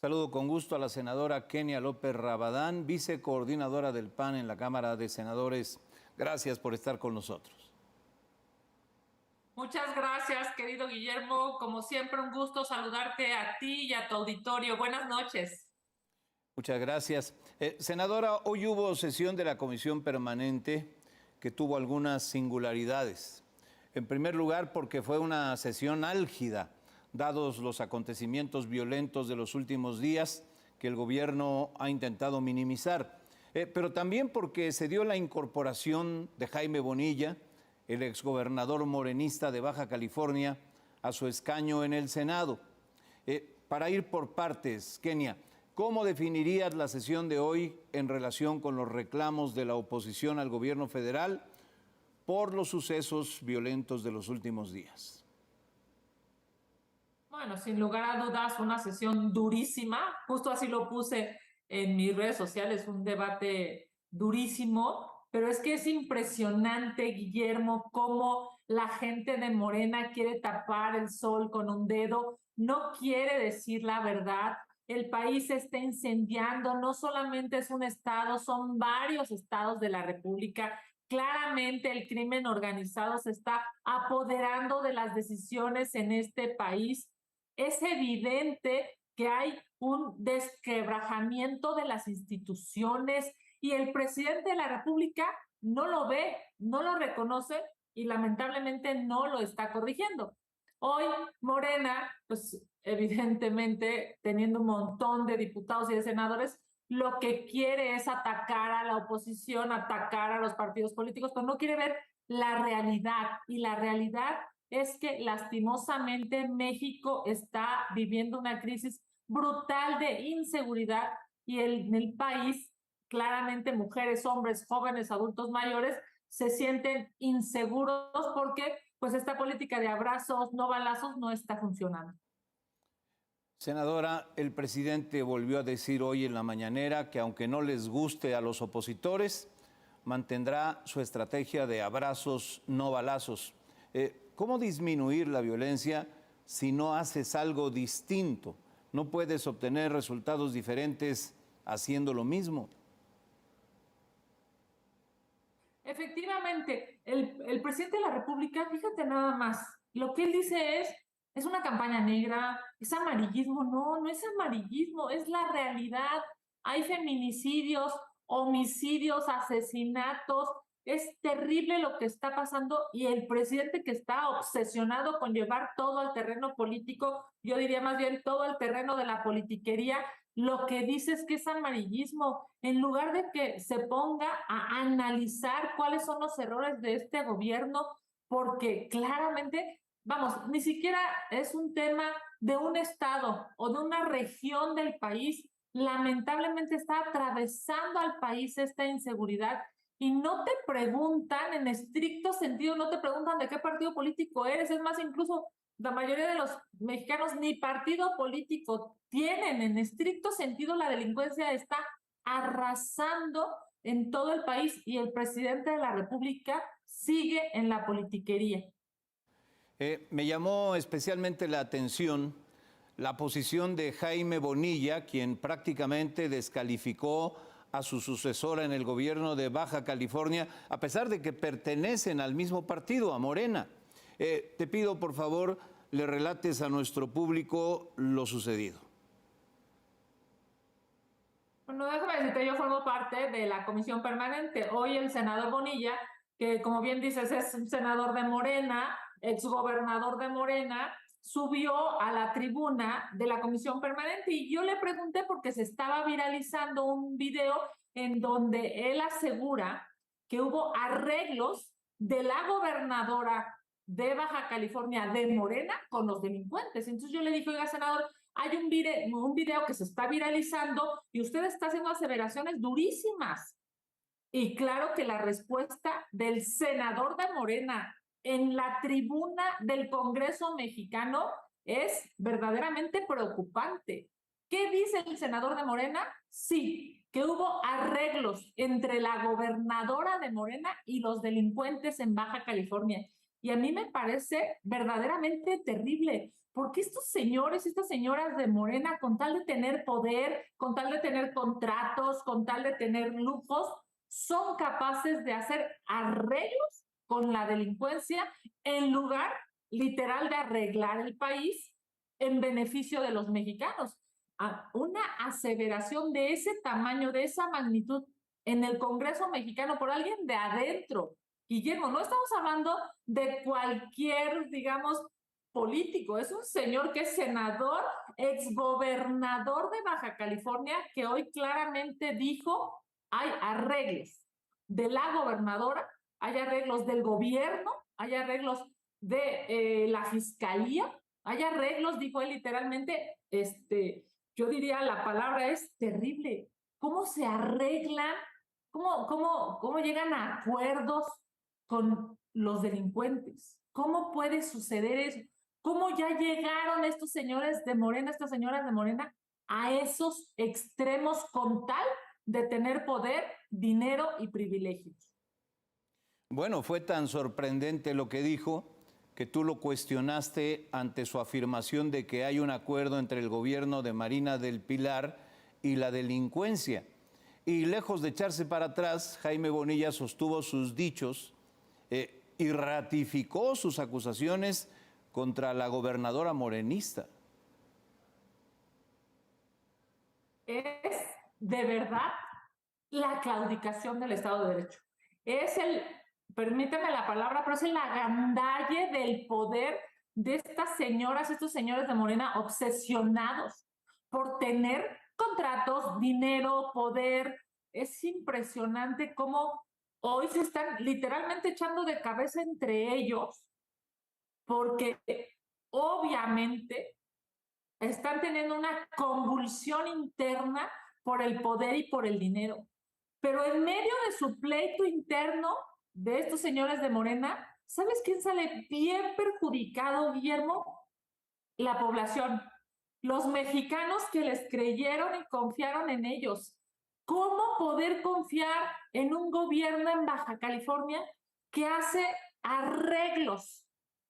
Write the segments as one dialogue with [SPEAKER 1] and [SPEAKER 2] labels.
[SPEAKER 1] Saludo con gusto a la senadora Kenia López Rabadán, vicecoordinadora del PAN en la Cámara de Senadores. Gracias por estar con nosotros.
[SPEAKER 2] Muchas gracias, querido Guillermo. Como siempre, un gusto saludarte a ti y a tu auditorio. Buenas noches.
[SPEAKER 1] Muchas gracias. Senadora, hoy hubo sesión de la Comisión Permanente que tuvo algunas singularidades. En primer lugar, porque fue una sesión álgida, dados los acontecimientos violentos de los últimos días que el gobierno ha intentado minimizar. Pero también porque se dio la incorporación de Jaime Bonilla, el exgobernador morenista de Baja California, a su escaño en el Senado. Para ir por partes, Kenia, ¿cómo definirías la sesión de hoy en relación con los reclamos de la oposición al gobierno federal por los sucesos violentos de los últimos días?
[SPEAKER 2] Bueno, sin lugar a dudas, una sesión durísima. Justo así lo puse en mis redes sociales, un debate durísimo. Pero es que es impresionante, Guillermo, cómo la gente de Morena quiere tapar el sol con un dedo, no quiere decir la verdad. El país se está incendiando, no solamente es un estado, son varios estados de la República. Claramente el crimen organizado se está apoderando de las decisiones en este país. Es evidente que hay un desquebrajamiento de las instituciones y el presidente de la República no lo ve, no lo reconoce y lamentablemente no lo está corrigiendo. Hoy Morena, pues evidentemente teniendo un montón de diputados y de senadores, lo que quiere es atacar a la oposición, atacar a los partidos políticos, pero no quiere ver la realidad. Y la realidad es que lastimosamente México está viviendo una crisis brutal de inseguridad y en el país claramente mujeres, hombres, jóvenes, adultos mayores se sienten inseguros porque pues esta política de abrazos, no balazos no está funcionando.
[SPEAKER 1] Senadora, el presidente volvió a decir hoy en la mañanera que aunque no les guste a los opositores, mantendrá su estrategia de abrazos, no balazos. ¿Cómo disminuir la violencia si no haces algo distinto? No puedes obtener resultados diferentes haciendo lo mismo.
[SPEAKER 2] Efectivamente, el presidente de la República, fíjate nada más, lo que él dice es una campaña negra, es amarillismo, no es amarillismo, es la realidad. Hay feminicidios, homicidios, asesinatos, es terrible lo que está pasando y el presidente que está obsesionado con llevar todo al terreno político, yo diría más bien todo al terreno de la politiquería, lo que dice es que es amarillismo, en lugar de que se ponga a analizar cuáles son los errores de este gobierno, porque claramente, vamos, ni siquiera es un tema de un estado o de una región del país, lamentablemente está atravesando al país esta inseguridad y no te preguntan, en estricto sentido, no te preguntan de qué partido político eres, es más, incluso la mayoría de los mexicanos ni partido político tienen. En estricto sentido, la delincuencia está arrasando en todo el país y el presidente de la República sigue en la politiquería.
[SPEAKER 1] Me llamó especialmente la atención la posición de Jaime Bonilla, quien prácticamente descalificó a su sucesora en el gobierno de Baja California, a pesar de que pertenecen al mismo partido, a Morena. Te pido, por favor, le relates a nuestro público lo sucedido.
[SPEAKER 2] Bueno, déjame decirte, yo formo parte de la comisión permanente. Hoy el senador Bonilla, que como bien dices es un senador de Morena, exgobernador de Morena, subió a la tribuna de la comisión permanente y yo le pregunté porque se estaba viralizando un video en donde él asegura que hubo arreglos de la gobernadora de Baja California de Morena con los delincuentes. Entonces yo le dije, oiga, senador, hay un video que se está viralizando y usted está haciendo aseveraciones durísimas. Y claro que la respuesta del senador de Morena en la tribuna del Congreso mexicano es verdaderamente preocupante. ¿Qué dice el senador de Morena? Sí, que hubo arreglos entre la gobernadora de Morena y los delincuentes en Baja California. Y a mí me parece verdaderamente terrible, porque estos señores, estas señoras de Morena, con tal de tener poder, con tal de tener contratos, con tal de tener lujos, son capaces de hacer arreglos con la delincuencia en lugar literal de arreglar el país en beneficio de los mexicanos. Una aseveración de ese tamaño, de esa magnitud en el Congreso mexicano por alguien de adentro. Guillermo, no estamos hablando de cualquier, digamos, político, es un señor que es senador, exgobernador de Baja California, que hoy claramente dijo, hay arreglos de la gobernadora, hay arreglos del gobierno, hay arreglos de la fiscalía, hay arreglos, dijo él literalmente, yo diría la palabra es terrible. ¿Cómo se arreglan? ¿Cómo llegan a acuerdos con los delincuentes? ¿Cómo puede suceder eso? ¿Cómo ya llegaron estos señores de Morena, estas señoras de Morena, a esos extremos con tal de tener poder, dinero y privilegios?
[SPEAKER 1] Bueno, fue tan sorprendente lo que dijo que tú lo cuestionaste ante su afirmación de que hay un acuerdo entre el gobierno de Marina del Pilar y la delincuencia. Y lejos de echarse para atrás, Jaime Bonilla sostuvo sus dichos y ratificó sus acusaciones contra la gobernadora morenista.
[SPEAKER 2] Es de verdad la claudicación del Estado de Derecho. Es permíteme la palabra, pero es el agandalle del poder de estas señoras, estos señores de Morena obsesionados por tener contratos, dinero, poder. Es impresionante cómo hoy se están literalmente echando de cabeza entre ellos, porque obviamente están teniendo una convulsión interna por el poder y por el dinero. Pero en medio de su pleito interno de estos señores de Morena, ¿sabes quién sale bien perjudicado, Guillermo? La población. Los mexicanos que les creyeron y confiaron en ellos. ¿Cómo poder confiar en un gobierno en Baja California que hace arreglos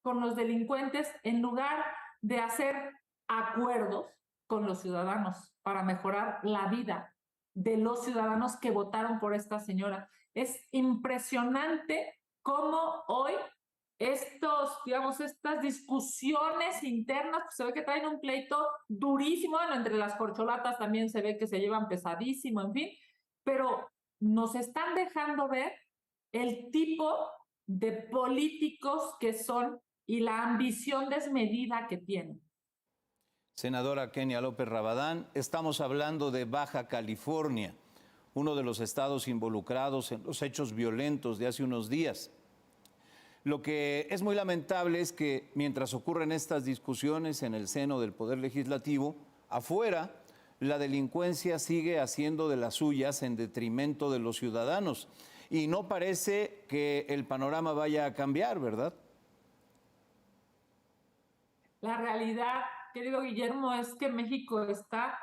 [SPEAKER 2] con los delincuentes en lugar de hacer acuerdos con los ciudadanos para mejorar la vida de los ciudadanos que votaron por esta señora? Es impresionante cómo hoy estas discusiones internas, pues se ve que traen un pleito durísimo, bueno, entre las corcholatas también se ve que se llevan pesadísimo, en fin, pero nos están dejando ver el tipo de políticos que son y la ambición desmedida que tienen.
[SPEAKER 1] Senadora Kenia López Rabadán, estamos hablando de Baja California, uno de los estados involucrados en los hechos violentos de hace unos días. Lo que es muy lamentable es que mientras ocurren estas discusiones en el seno del Poder Legislativo, afuera la delincuencia sigue haciendo de las suyas en detrimento de los ciudadanos. Y no parece que el panorama vaya a cambiar, ¿verdad?
[SPEAKER 2] La realidad, querido Guillermo, es que México está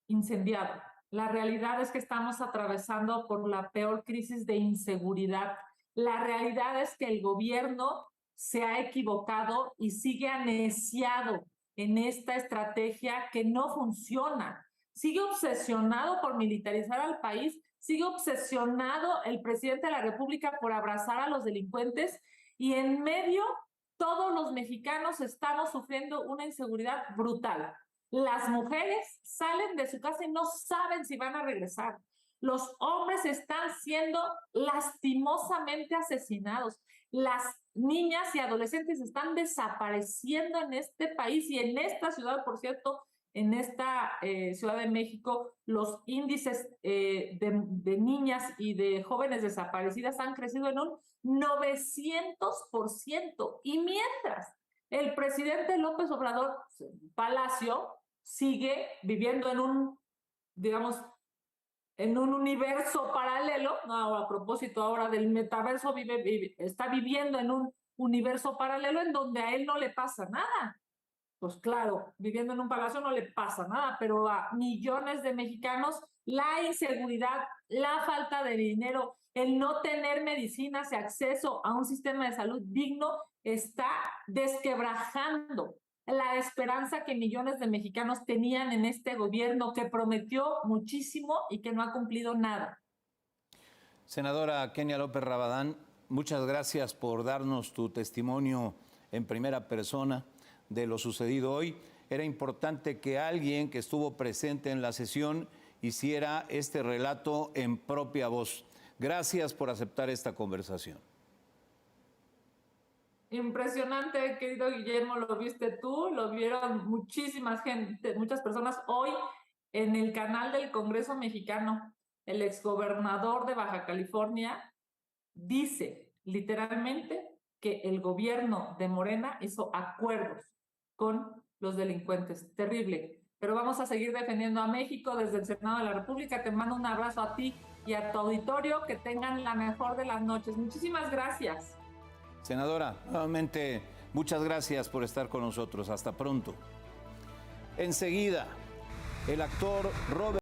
[SPEAKER 2] incendiado. La realidad es que estamos atravesando por la peor crisis de inseguridad. La realidad es que el gobierno se ha equivocado y sigue aneciado en esta estrategia que no funciona. Sigue obsesionado por militarizar al país, sigue obsesionado el presidente de la República por abrazar a los delincuentes y en medio todos los mexicanos estamos sufriendo una inseguridad brutal. Las mujeres salen de su casa y no saben si van a regresar. Los hombres están siendo lastimosamente asesinados. Las niñas y adolescentes están desapareciendo en este país y en esta ciudad, por cierto, en esta Ciudad de México, los índices de niñas y de jóvenes desaparecidas han crecido en un 900%. Y mientras el presidente López Obrador Palacio sigue viviendo en un, digamos, en un universo paralelo, no, a propósito ahora del metaverso, está viviendo en un universo paralelo en donde a él no le pasa nada. Pues claro, viviendo en un palacio no le pasa nada, pero a millones de mexicanos la inseguridad, la falta de dinero, El no tener medicinas y acceso a un sistema de salud digno está desquebrajando la esperanza que millones de mexicanos tenían en este gobierno que prometió muchísimo y que no ha cumplido nada.
[SPEAKER 1] Senadora Kenia López Rabadán, muchas gracias por darnos tu testimonio en primera persona de lo sucedido hoy. Era importante que alguien que estuvo presente en la sesión hiciera este relato en propia voz. Gracias por aceptar esta conversación.
[SPEAKER 2] Impresionante, querido Guillermo, lo viste tú, lo vieron muchísimas gente, muchas personas hoy en el canal del Congreso Mexicano. El exgobernador de Baja California dice literalmente que el gobierno de Morena hizo acuerdos con los delincuentes. Terrible. Pero vamos a seguir defendiendo a México desde el Senado de la República. Te mando un abrazo a ti y a tu auditorio. Que tengan la mejor de las noches. Muchísimas gracias.
[SPEAKER 1] Senadora, nuevamente, muchas gracias por estar con nosotros. Hasta pronto. Enseguida, el actor Robert